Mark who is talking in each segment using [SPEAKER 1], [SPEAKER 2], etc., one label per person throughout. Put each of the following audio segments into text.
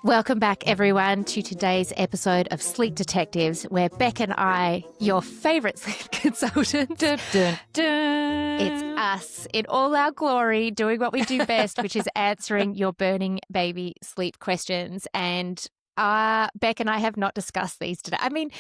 [SPEAKER 1] Welcome back, everyone, to today's episode of Sleep Detectives, where Beck and I, your favourite sleep consultants, it's us in all our glory doing what we do best, which is answering your burning baby sleep questions. And Beck and I have not discussed these today. I mean,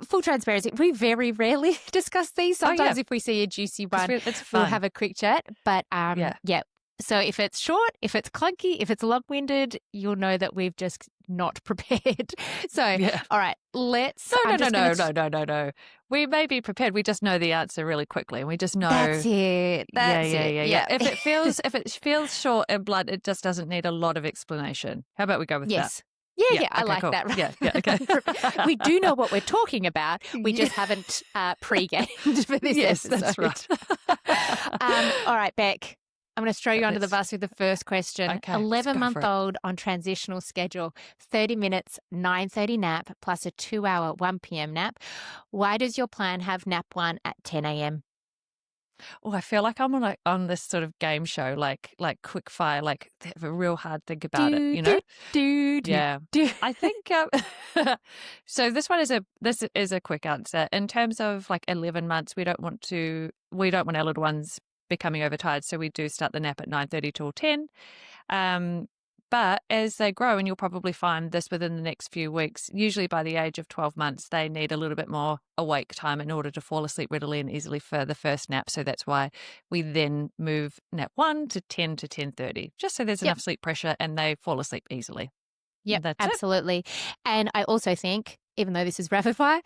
[SPEAKER 1] full transparency, we very rarely discuss these. Sometimes if we see a juicy one, we'll have a quick chat. But yeah. So if it's short, if it's clunky, if it's long-winded, you'll know that we've just not prepared. So, all right, let's...
[SPEAKER 2] No. We may be prepared. We just know the answer really quickly. And we just know...
[SPEAKER 1] That's it.
[SPEAKER 2] Yeah. If it feels short and blunt, it just doesn't need a lot of explanation. How about we go with that?
[SPEAKER 1] Yeah, I like that.
[SPEAKER 2] Yeah, okay.
[SPEAKER 1] We do know what we're talking about. We just haven't pre-gamed for this episode.
[SPEAKER 2] That's right.
[SPEAKER 1] All right, Beck. I'm going to throw you under the bus with the first question.
[SPEAKER 2] Okay,
[SPEAKER 1] 11-month-old on transitional schedule, 30 minutes, 9:30 nap, plus a 2-hour 1 p.m. nap. Why does your plan have nap 1 at 10 a.m.?
[SPEAKER 2] Oh, I feel like I'm on this sort of game show, like quick fire, like they have a real hard think about it, you know? Yeah. I think so. This is a quick answer. In terms of like 11 months, we don't want our little ones becoming overtired, so we do start the nap at 9:30 till 10. But as they grow, and you'll probably find this within the next few weeks, usually by the age of 12 months, they need a little bit more awake time in order to fall asleep readily and easily for the first nap. So that's why we then move nap 1 to 10 to 10:30, just so there's enough sleep pressure and they fall asleep easily.
[SPEAKER 1] Yeah, absolutely. And I also think, even though this is rapid fire,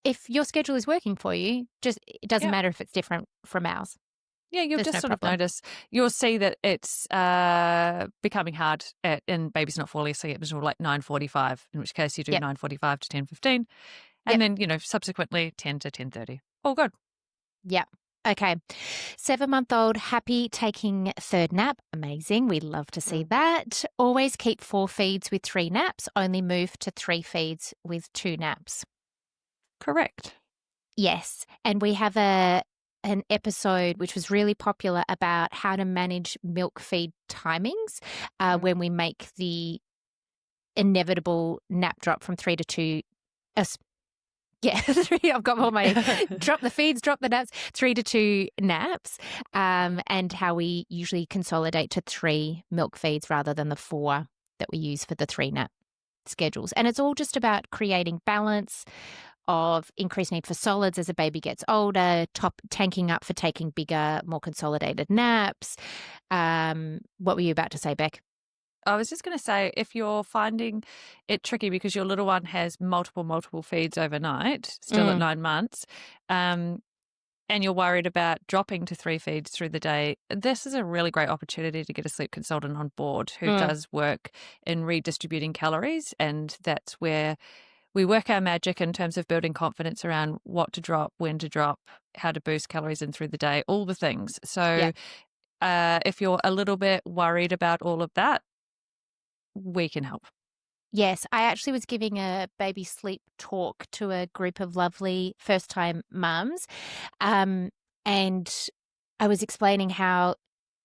[SPEAKER 1] if your schedule is working for you, it doesn't matter if it's different from ours.
[SPEAKER 2] Yeah, you'll just sort of notice. You'll see that it's becoming hard and baby's not falling asleep until like 9:45, in which case you do 9:45 to 10:15, and then, subsequently 10 to 10:30. All good.
[SPEAKER 1] Yeah. Okay. 7-month-old happy taking third nap. Amazing. We love to see that. Always keep 4 feeds with 3 naps. Only move to 3 feeds with 2 naps.
[SPEAKER 2] Correct.
[SPEAKER 1] Yes. And we have an episode which was really popular about how to manage milk feed timings when we make the inevitable nap drop from 3 to 2. I've got all my drop the feeds, drop the naps, 3 to 2 naps, and how we usually consolidate to 3 milk feeds rather than the 4 that we use for the 3 nap schedules. And it's all just about creating balance of increased need for solids as a baby gets older, tanking up for taking bigger, more consolidated naps. What were you about to say, Beck?
[SPEAKER 2] I was just going to say, if you're finding it tricky because your little one has multiple feeds overnight, still at 9 months, and you're worried about dropping to 3 feeds through the day, this is a really great opportunity to get a sleep consultant on board who does work in redistributing calories, and that's where we work our magic in terms of building confidence around what to drop, when to drop, how to boost calories in through the day, all the things. So if you're a little bit worried about all of that, we can help.
[SPEAKER 1] Yes, I actually was giving a baby sleep talk to a group of lovely first-time mums, and I was explaining how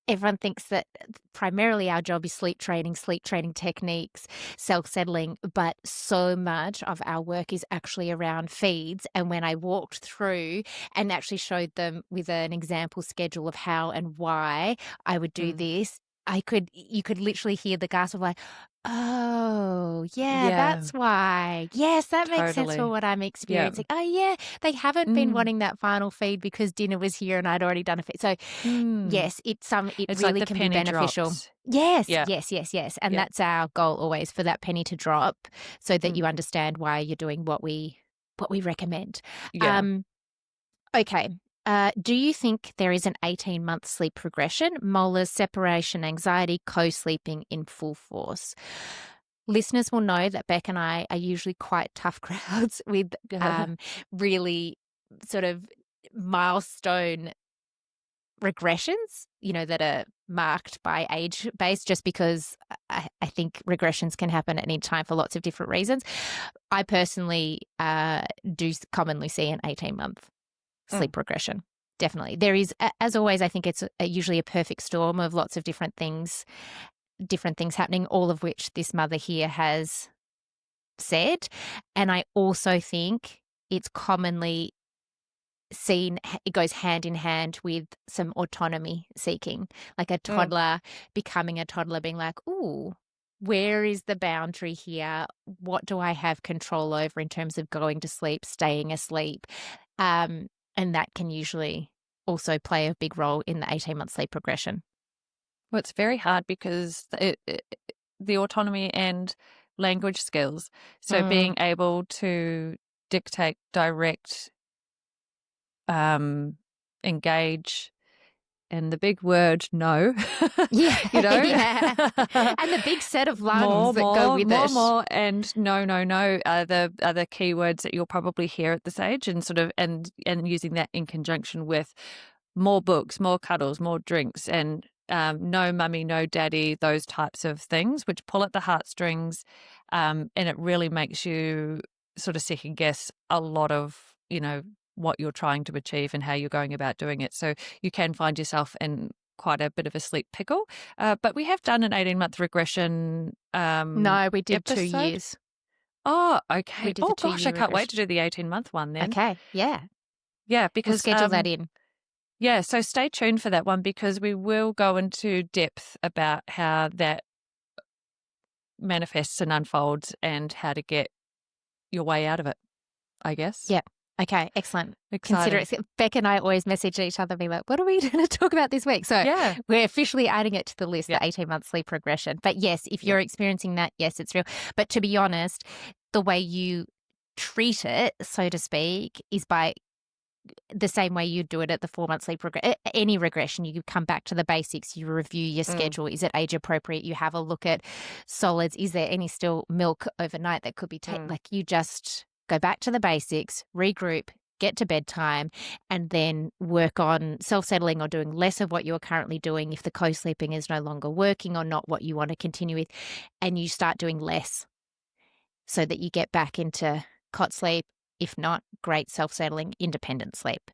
[SPEAKER 1] everyone thinks that primarily our job is sleep training techniques, self-settling, but so much of our work is actually around feeds. And when I walked through and actually showed them with an example schedule of how and why I would do this, you could literally hear the gasp of like, oh, yeah, that's why. Yes, that makes sense for what I'm experiencing. Oh, yeah, they haven't been wanting that final feed because dinner was here and I'd already done a feed. So, yes, it really
[SPEAKER 2] like
[SPEAKER 1] can be beneficial.
[SPEAKER 2] Drops.
[SPEAKER 1] Yes. And that's our goal always, for that penny to drop so that you understand why you're doing what we recommend.
[SPEAKER 2] Yeah.
[SPEAKER 1] Okay. Do you think there is an 18-month sleep progression? Molars, separation, anxiety, co-sleeping in full force. Listeners will know that Beck and I are usually quite tough crowds with really sort of milestone regressions, that are marked by age base, just because I think regressions can happen at any time for lots of different reasons. I personally do commonly see an 18-month sleep regression. definitely. There is, as always, I think it's usually a perfect storm of lots of different things happening, all of which this mother here has said. And I also think it's commonly seen, it goes hand in hand with some autonomy seeking, like a toddler becoming a toddler, being like, ooh, where is the boundary here? What do I have control over in terms of going to sleep, staying asleep? And that can usually also play a big role in the 18-month sleep progression.
[SPEAKER 2] Well, it's very hard because the autonomy and language skills. So being able to dictate, direct, engage, and the big word no.
[SPEAKER 1] Yeah,
[SPEAKER 2] you know,
[SPEAKER 1] yeah, and the big set of lungs that go with it.
[SPEAKER 2] More, and no are the key words that you'll probably hear at this age, and sort of and using that in conjunction with more books, more cuddles, more drinks, and no mummy, no daddy, those types of things, which pull at the heartstrings, and it really makes you sort of second guess a lot of, what you're trying to achieve and how you're going about doing it. So you can find yourself in quite a bit of a sleep pickle. But we have done an 18-month regression
[SPEAKER 1] No, we did
[SPEAKER 2] episode.
[SPEAKER 1] 2 years.
[SPEAKER 2] Oh, okay.
[SPEAKER 1] Oh,
[SPEAKER 2] gosh, I can't wait to do the 18-month one then.
[SPEAKER 1] Okay, yeah.
[SPEAKER 2] Yeah, because
[SPEAKER 1] we'll schedule that in.
[SPEAKER 2] Yeah, so stay tuned for that one because we will go into depth about how that manifests and unfolds and how to get your way out of it, I guess.
[SPEAKER 1] Yeah. Okay, excellent.
[SPEAKER 2] Exciting.
[SPEAKER 1] Consider it. Beck and I always message each other, be like, what are we going to talk about this week? So we're officially adding it to the list, the 18-month sleep progression. But yes, if you're experiencing that, yes, it's real. But to be honest, the way you treat it, so to speak, is by the same way you do it at the 4-month sleep any regression. You come back to the basics, you review your schedule. Is it age appropriate? You have a look at solids. Is there any still milk overnight that could be taken? Like you just go back to the basics, regroup, get to bedtime, and then work on self-settling or doing less of what you're currently doing if the co-sleeping is no longer working or not what you want to continue with, and you start doing less so that you get back into cot sleep. If not, great self-settling, independent sleep.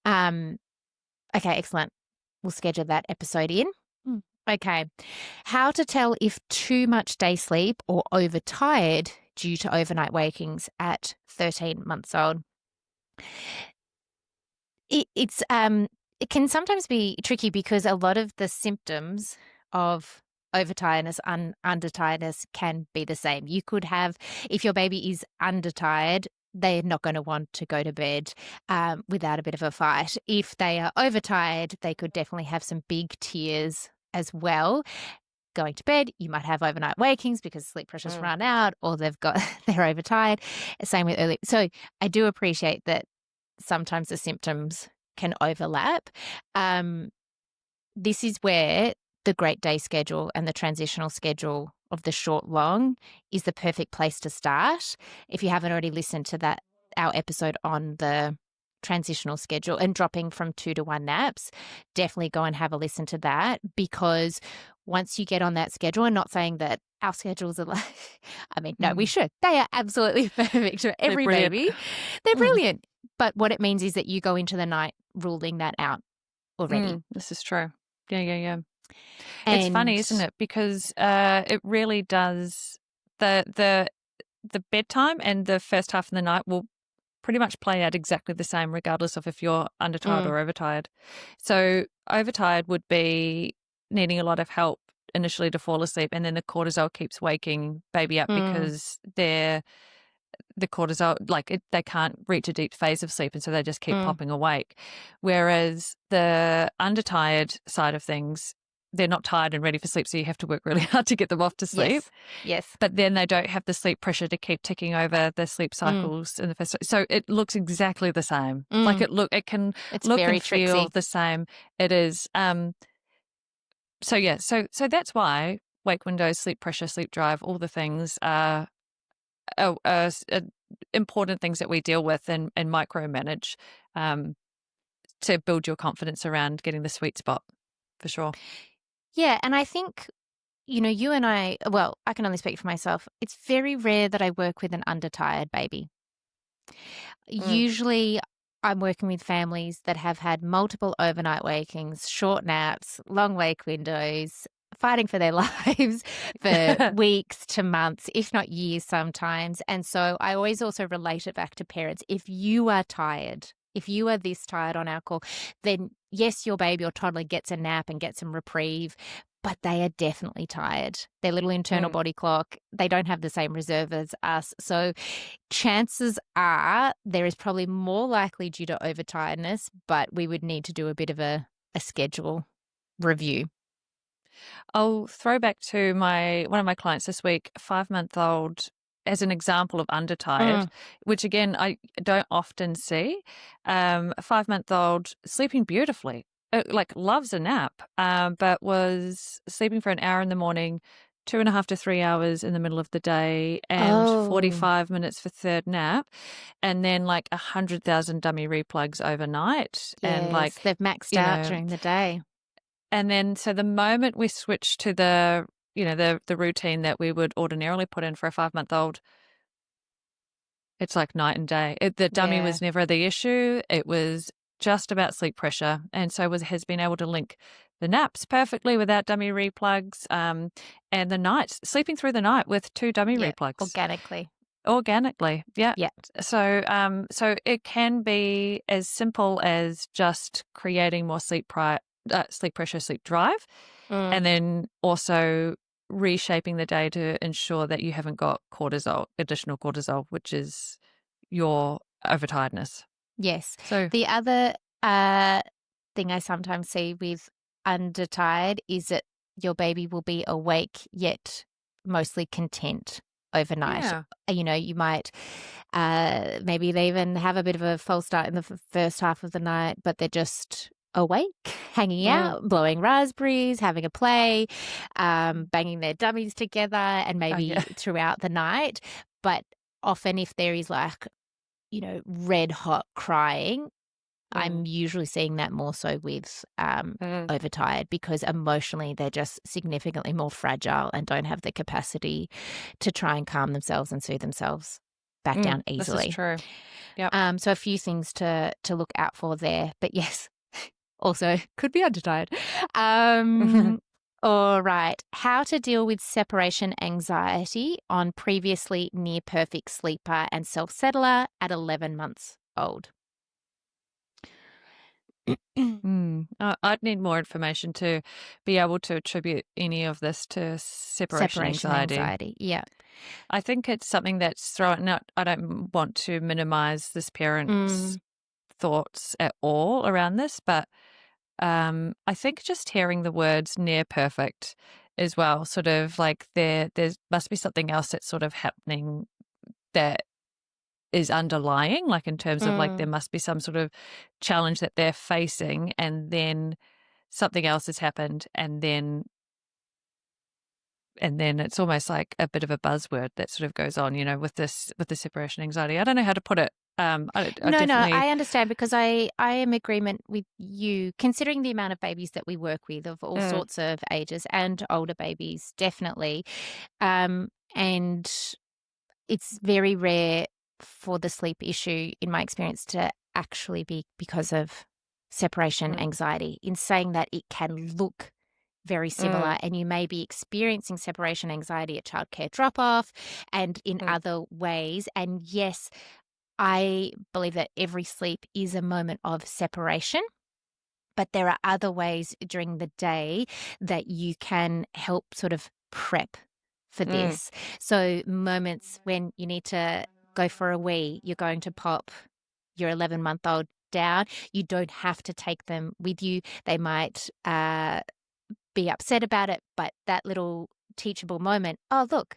[SPEAKER 1] Okay, excellent. We'll schedule that episode in. Okay. How to tell if too much day sleep or overtired due to overnight wakings at 13 months old. It can sometimes be tricky because a lot of the symptoms of overtiredness and undertiredness can be the same. You could have, if your baby is undertired, they're not going to want to go to bed without a bit of a fight. If they are overtired, they could definitely have some big tears as well. Going to bed, you might have overnight wakings because sleep pressure's run out or they're overtired. Same with early. So I do appreciate that sometimes the symptoms can overlap. This is where the great day schedule and the transitional schedule of the short long is the perfect place to start. If you haven't already listened to our episode on the transitional schedule and dropping from 2 to 1 naps, definitely go and have a listen to that, because once you get on that schedule, and not saying that our schedules are like, no, we should. They are absolutely perfect for every baby. They're brilliant. But what it means is that you go into the night ruling that out already.
[SPEAKER 2] This is true. Yeah. It's funny, isn't it? Because it really does. The bedtime and the first half of the night will pretty much play out exactly the same, regardless of if you're undertired or overtired. So overtired would be needing a lot of help initially to fall asleep, and then the cortisol keeps waking baby up because the cortisol, they can't reach a deep phase of sleep, and so they just keep popping awake. Whereas the undertired side of things, they're not tired and ready for sleep, so you have to work really hard to get them off to sleep.
[SPEAKER 1] Yes.
[SPEAKER 2] But then they don't have the sleep pressure to keep ticking over the sleep cycles in the first. So it looks exactly the same. It can look
[SPEAKER 1] very
[SPEAKER 2] and feel
[SPEAKER 1] tricksy.
[SPEAKER 2] the same. It is. So that's why wake windows, sleep pressure, sleep drive, all the things are important things that we deal with and micromanage to build your confidence around getting the sweet spot, for sure.
[SPEAKER 1] Yeah, and I think, you and I, well, I can only speak for myself. It's very rare that I work with an undertired baby. Usually I'm working with families that have had multiple overnight wakings, short naps, long wake windows, fighting for their lives for weeks to months, if not years sometimes. And so I always also relate it back to parents. If you are tired, if you are this tired on our call, then yes, your baby or toddler gets a nap and gets some reprieve, but they are definitely tired. Their little internal body clock, they don't have the same reserve as us. So chances are there is probably more likely due to overtiredness, but we would need to do a bit of a schedule review.
[SPEAKER 2] I'll throw back to one of my clients this week, 5-month-old, as an example of undertired, which again I don't often see. A 5-month-old sleeping beautifully, like loves a nap, but was sleeping for an hour in the morning, 2.5 to 3 hours in the middle of the day, and 45 minutes for third nap, and then like 100,000 dummy replugs overnight.
[SPEAKER 1] Yes,
[SPEAKER 2] and like
[SPEAKER 1] they've maxed out during the day.
[SPEAKER 2] And then, so the moment we switched to the routine that we would ordinarily put in for a 5-month-old, it's like night and day. The dummy was never the issue. It was just about sleep pressure. And so has been able to link the naps perfectly without dummy replugs, and the nights, sleeping through the night with 2 dummy replugs. Organically. Yeah.
[SPEAKER 1] Yeah.
[SPEAKER 2] So, so it can be as simple as just creating more sleep pressure, sleep drive, and then also reshaping the day to ensure that you haven't got additional cortisol, which is your overtiredness.
[SPEAKER 1] Yes.
[SPEAKER 2] So
[SPEAKER 1] the other thing I sometimes see with undertired is that your baby will be awake yet mostly content overnight.
[SPEAKER 2] Yeah.
[SPEAKER 1] You might maybe they even have a bit of a false start in the first half of the night, but they're just awake, hanging out, blowing raspberries, having a play, banging their dummies together, and maybe throughout the night. But often if there is like, red hot crying, I'm usually seeing that more so with overtired, because emotionally they're just significantly more fragile and don't have the capacity to try and calm themselves and soothe themselves back down easily.
[SPEAKER 2] This is true. Yep.
[SPEAKER 1] So a few things to look out for there. But yes, also could be undertired. All right. How to deal with separation anxiety on previously near perfect sleeper and self-settler at 11 months old.
[SPEAKER 2] I'd need more information to be able to attribute any of this to separation anxiety.
[SPEAKER 1] Yeah.
[SPEAKER 2] I think it's something that's thrown out. I don't want to minimize this parent's thoughts at all around this, but I think just hearing the words near perfect as well, sort of like there must be something else that's sort of happening that is underlying, like in terms of like there must be some sort of challenge that they're facing, and then something else has happened, and then it's almost like a bit of a buzzword that sort of goes on, with the separation anxiety. I don't know how to put it.
[SPEAKER 1] No, I understand, because I am in agreement with you, considering the amount of babies that we work with of all sorts of ages and older babies, definitely. And it's very rare for the sleep issue, in my experience, to actually be because of separation anxiety. In saying that, it can look very similar, and you may be experiencing separation anxiety at childcare drop-off and in other ways. And yes, I believe that every sleep is a moment of separation, but there are other ways during the day that you can help sort of prep for this. So moments when you need to go for a wee, you're going to pop your 11-month-old down. You don't have to take them with you. They might be upset about it, but that little teachable moment, oh, look,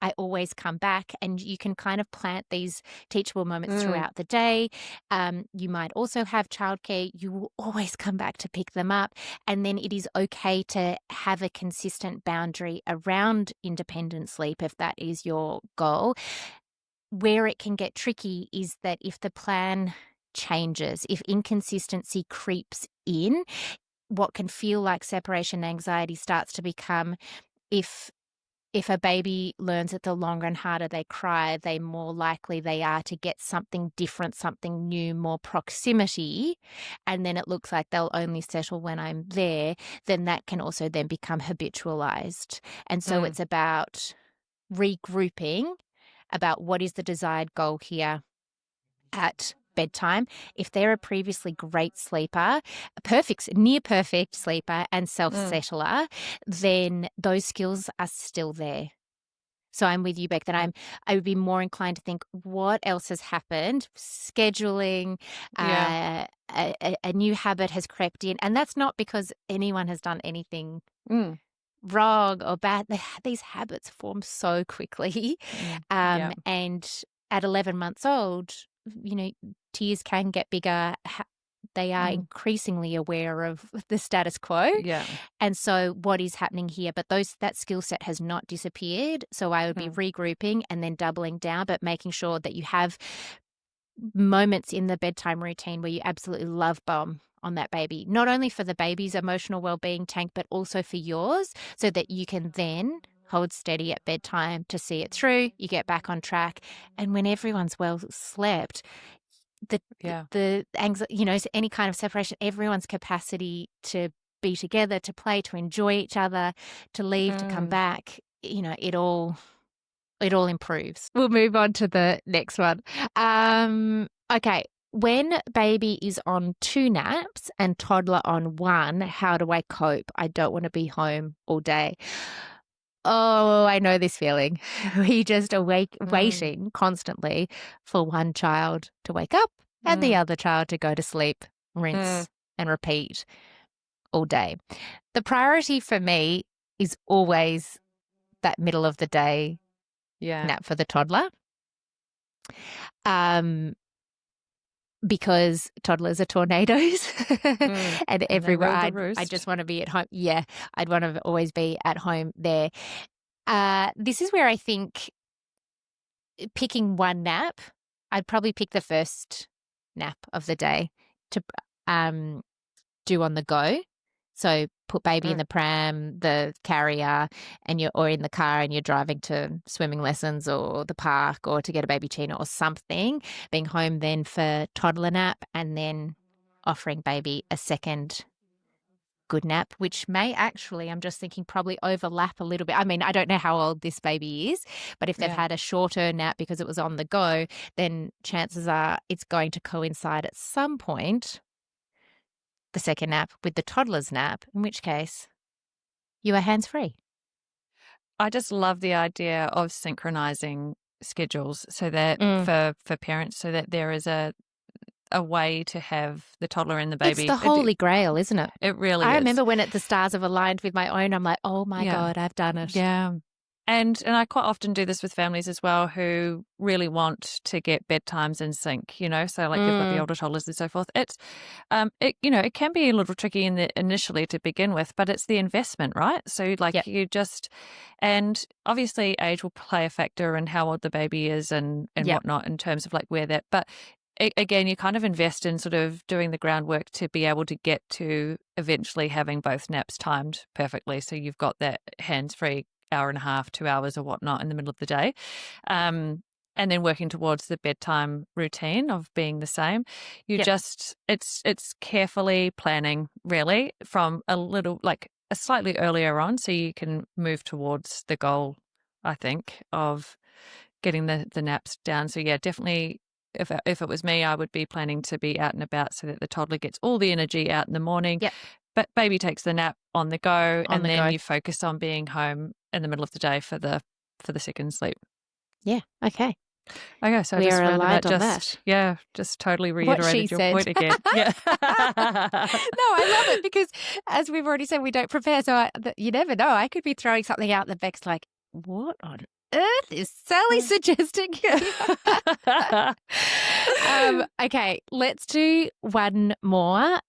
[SPEAKER 1] I always come back, and you can kind of plant these teachable moments throughout the day. You might also have childcare. You will always come back to pick them up. And then it is okay to have a consistent boundary around independent sleep if that is your goal. Where it can get tricky is that if the plan changes, if inconsistency creeps in, what can feel like separation anxiety starts to become if if a baby learns that the longer and harder they cry, the more likely they are to get something different, something new, more proximity, and then it looks like they'll only settle when I'm there, then that can also then become habitualized. And so it's about regrouping about what is the desired goal here at bedtime. If they're a previously great sleeper, near perfect sleeper and self-settler, then those skills are still there. So I'm with you, Beck, that I would be more inclined to think what else has happened. Scheduling, a new habit has crept in. And that's not because anyone has done anything wrong or bad. These habits form so quickly. And at 11 months old, tears can get bigger. They are increasingly aware of the status quo.
[SPEAKER 2] Yeah.
[SPEAKER 1] And so what is happening here? But that skill set has not disappeared. So I would be regrouping and then doubling down, but making sure that you have moments in the bedtime routine where you absolutely love bomb on that baby, not only for the baby's emotional well-being tank, but also for yours, so that you can then hold steady at bedtime to see it through. You get back on track. And when everyone's well slept, the anxiety, any kind of separation, everyone's capacity to be together, to play, to enjoy each other, to leave, to come back, it all improves. We'll move on to the next one. Okay. When baby is on 2 naps and toddler on 1, how do I cope? I don't want to be home all day. Oh, I know this feeling. We just waiting constantly for one child to wake up and the other child to go to sleep, rinse and repeat all day. The priority for me is always that middle of the day nap for the toddler. Because toddlers are tornadoes and everywhere. I just want to be at home. Yeah, I'd want to always be at home there. This is where I think picking one nap, I'd probably pick the first nap of the day to do on the go. So put baby in the pram, the carrier, or in the car, and you're driving to swimming lessons or the park or to get a baby chino or something. Being home then for toddler nap, and then offering baby a second good nap, which may actually, I'm just thinking, probably overlap a little bit. I mean, I don't know how old this baby is, but if they've had a shorter nap because it was on the go, then chances are it's going to coincide at some point, the second nap, with the toddler's nap, in which case you are hands-free.
[SPEAKER 2] I just love the idea of synchronizing schedules so that for parents, so that there is a way to have the toddler and the baby.
[SPEAKER 1] It's the holy grail, isn't it?
[SPEAKER 2] It really is.
[SPEAKER 1] I remember when the stars have aligned with my own, I'm like, oh my God, I've done it.
[SPEAKER 2] Yeah. And I quite often do this with families as well who really want to get bedtimes in sync, so like you've got the older toddlers and so forth. It's, it can be a little tricky initially to begin with, but it's the investment, right? So and obviously age will play a factor in how old the baby is and whatnot in terms of like where that, but again, you kind of invest in sort of doing the groundwork to be able to get to eventually having both naps timed perfectly. So you've got that hands-free hour and a half, 2 hours or whatnot in the middle of the day. And then working towards the bedtime routine of being the same. It's carefully planning really from a slightly earlier on so you can move towards the goal, I think, of getting the naps down. So yeah, definitely if it was me, I would be planning to be out and about so that the toddler gets all the energy out in the morning.
[SPEAKER 1] Yep.
[SPEAKER 2] But baby takes the nap on the go, and then you focus on being home in the middle of the day for the second sleep.
[SPEAKER 1] Yeah. Okay.
[SPEAKER 2] Okay, so
[SPEAKER 1] we
[SPEAKER 2] I just
[SPEAKER 1] are
[SPEAKER 2] rounded
[SPEAKER 1] aligned on
[SPEAKER 2] that.
[SPEAKER 1] that.
[SPEAKER 2] Yeah, just totally reiterated your point again. Yeah.
[SPEAKER 1] No, I love it because, as we've already said, we don't prepare. So you never know. I could be throwing something out that Beck's like, what on earth is Sally suggesting? Okay, let's do one more.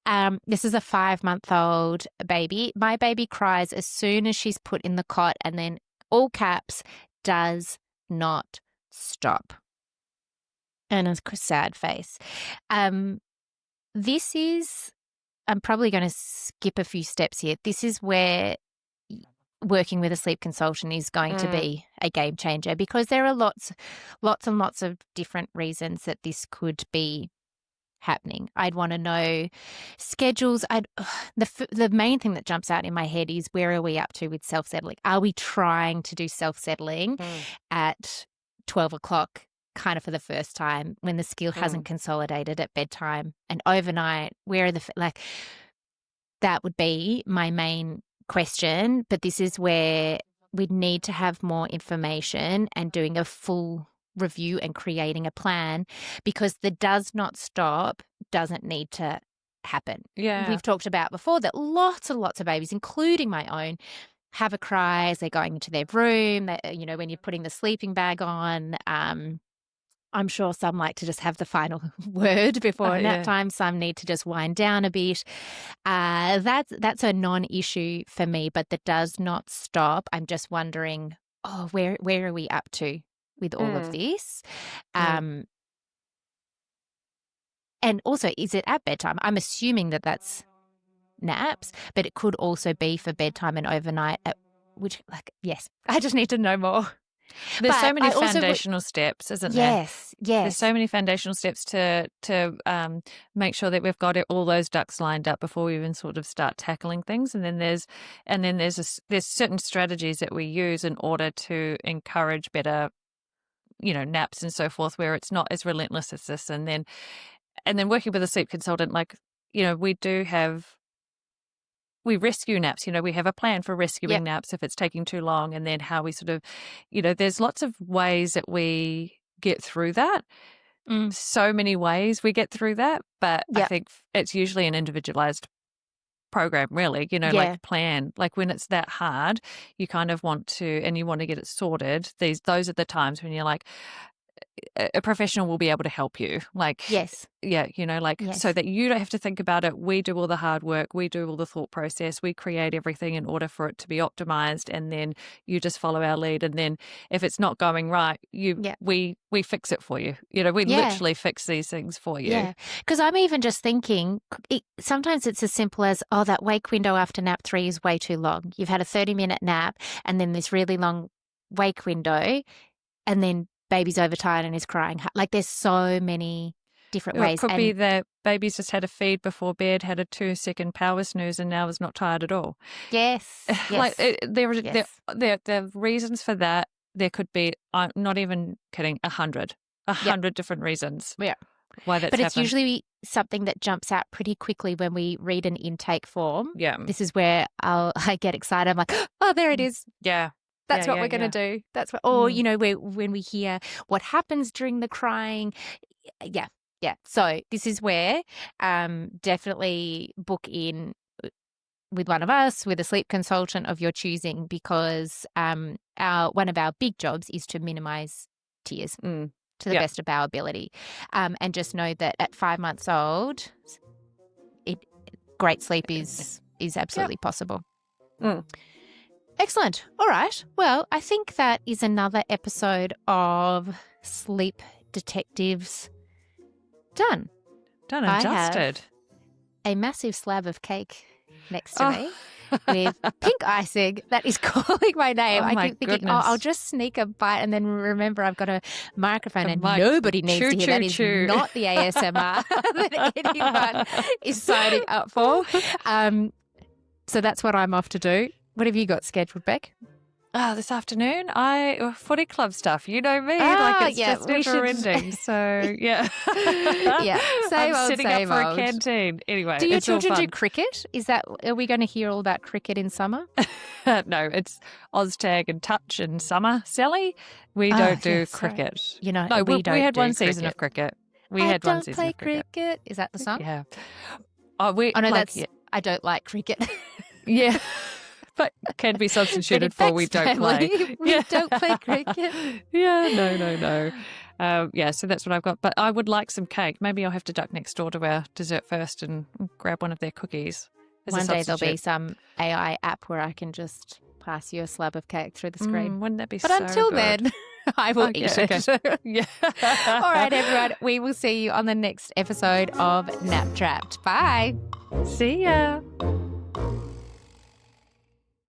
[SPEAKER 1] This is a 5-month-old baby. My baby cries as soon as she's put in the cot, and then all caps, does not stop. And a sad face. This is, I'm probably going to skip a few steps here. This is where working with a sleep consultant is going to be a game changer, because there are lots and lots of different reasons that this could be happening. I'd want to know schedules. The main thing that jumps out in my head is, where are we up to with self-settling? Are we trying to do self-settling at 12 o'clock kind of for the first time, when the skill hasn't consolidated at bedtime and overnight? Where are that would be my main question. But this is where we'd need to have more information and doing a full review and creating a plan, because the does not stop doesn't need to happen.
[SPEAKER 2] Yeah.
[SPEAKER 1] We've talked about before that lots and lots of babies, including my own, have a cry as they're going into their room, that, when you're putting the sleeping bag on. I'm sure some like to just have the final word before nap time. Some need to just wind down a bit. That's a non-issue for me, but that does not stop. I'm just wondering, where are we up to with all of this? And also, is it at bedtime? I'm assuming that that's naps, but it could also be for bedtime and overnight, yes, I just need to know more.
[SPEAKER 2] There's so many foundational steps, isn't there?
[SPEAKER 1] Yes.
[SPEAKER 2] There's so many foundational steps to make sure that we've got all those ducks lined up before we even sort of start tackling things. And then there's certain strategies that we use in order to encourage better, naps and so forth, where it's not as relentless as this. And then working with a sleep consultant, we rescue naps. We have a plan for rescuing naps if it's taking too long, and then how we sort of, there's lots of ways that we get through that. So many ways we get through that, but I think it's usually an individualized program, really, like plan. Like when it's that hard, you kind of want to, and you want to get it sorted. Those are the times when you're like, a professional will be able to help you. So that you don't have to think about it. We do all the hard work. We do all the thought process. We create everything in order for it to be optimized, and then you just follow our lead. And then if it's not going right, we fix it for you. We literally fix these things for you.
[SPEAKER 1] Yeah, because I'm even just thinking, sometimes it's as simple as, that wake window after nap 3 is way too long. You've had a 30-minute nap and then this really long wake window, and then baby's overtired and is crying. Like, there's so many different ways.
[SPEAKER 2] It could be that baby's just had a feed before bed, had a 2-second power snooze, and now is not tired at all.
[SPEAKER 1] Yes.
[SPEAKER 2] There are reasons for that. There could be, I'm not even kidding, 100 different reasons.
[SPEAKER 1] Yeah.
[SPEAKER 2] Why that's
[SPEAKER 1] But it's
[SPEAKER 2] happened.
[SPEAKER 1] usually something that jumps out pretty quickly when we read an intake form.
[SPEAKER 2] Yeah.
[SPEAKER 1] This is where I get excited. I'm like, there it is.
[SPEAKER 2] Yeah.
[SPEAKER 1] That's what we're going to do. That's what, when we hear what happens during the crying. Yeah. So this is where definitely book in with one of us, with a sleep consultant of your choosing, because one of our big jobs is to minimize tears to the best of our ability. And just know that at 5 months old, great sleep is absolutely possible. Excellent. All right. Well, I think that is another episode of Sleep Detectives done.
[SPEAKER 2] Done and dusted.
[SPEAKER 1] I have a massive slab of cake next to me with pink icing that is calling my name. I keep thinking, I'll just sneak a bite and then remember I've got a microphone and nobody needs to hear. That is not the ASMR that anyone is signing up for. So that's what I'm off to do. What have you got scheduled, Beck?
[SPEAKER 2] This afternoon, footy club stuff. You know me, it's just never ending. So yeah, I'm setting up for a canteen. Anyway,
[SPEAKER 1] do your children do cricket? Are we going to hear all about cricket in summer?
[SPEAKER 2] No, it's OzTag and touch in summer. Sally, we don't do cricket.
[SPEAKER 1] No, we don't.
[SPEAKER 2] We had one
[SPEAKER 1] cricket.
[SPEAKER 2] season of cricket. We had one season of cricket.
[SPEAKER 1] Cricket. Is that the song?
[SPEAKER 2] Yeah.
[SPEAKER 1] I don't like cricket.
[SPEAKER 2] Yeah. But can be substituted for we don't play.
[SPEAKER 1] We don't play cricket.
[SPEAKER 2] Yeah, no. So that's what I've got. But I would like some cake. Maybe I'll have to duck next door to our dessert first and grab one of their cookies.
[SPEAKER 1] One day there'll be some AI app where I can just pass you a slab of cake through the screen.
[SPEAKER 2] Wouldn't that be
[SPEAKER 1] but
[SPEAKER 2] so
[SPEAKER 1] until
[SPEAKER 2] good?
[SPEAKER 1] Then, I will eat it.
[SPEAKER 2] Okay. Yeah.
[SPEAKER 1] All right, everyone. We will see you on the next episode of Nap Trapped. Bye.
[SPEAKER 2] See ya.